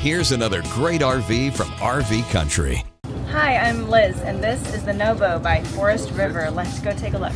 Here's another great RV from RV Country. Hi, I'm Liz, and this is the Novo by Forest River. Let's go take a look.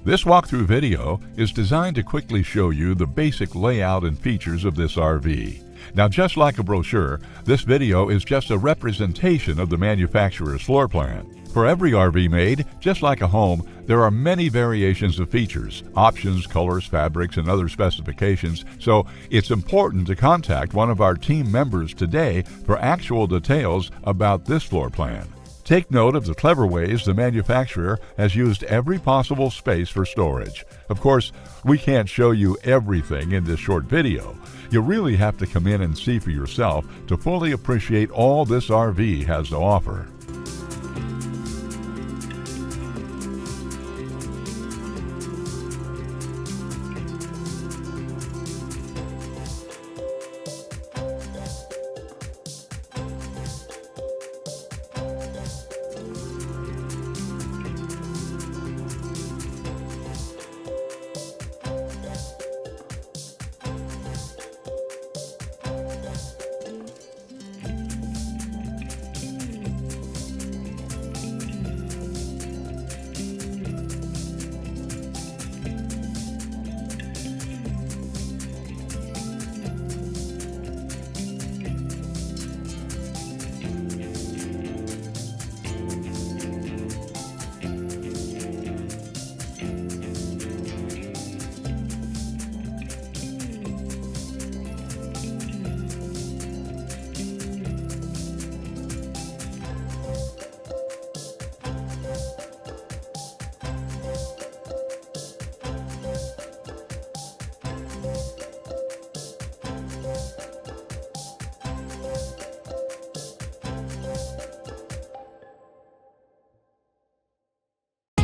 This walkthrough video is designed to quickly show you the basic layout and features of this RV. Now, just like a brochure, this video is just a representation of the manufacturer's floor plan. For every RV made, just like a home, there are many variations of features, options, colors, fabrics, and other specifications, so it's important to contact one of our team members today for actual details about this floor plan. Take note of the clever ways the manufacturer has used every possible space for storage. Of course, we can't show you everything in this short video. You really have to come in and see for yourself to fully appreciate all this RV has to offer.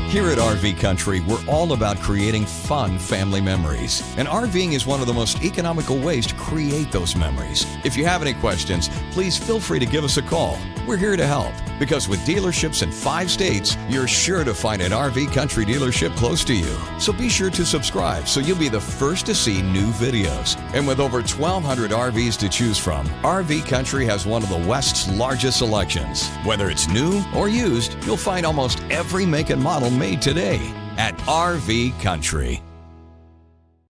Here at RV Country, we're all about creating fun family memories. And RVing is one of the most economical ways to create those memories. If you have any questions, please feel free to give us a call. We're here to help, because with dealerships in 5 states, you're sure to find an RV Country dealership close to you. So be sure to subscribe so you'll be the first to see new videos. And with over 1,200 RVs to choose from, RV Country has one of the West's largest selections. Whether it's new or used, you'll find almost every make and model made today at RV Country.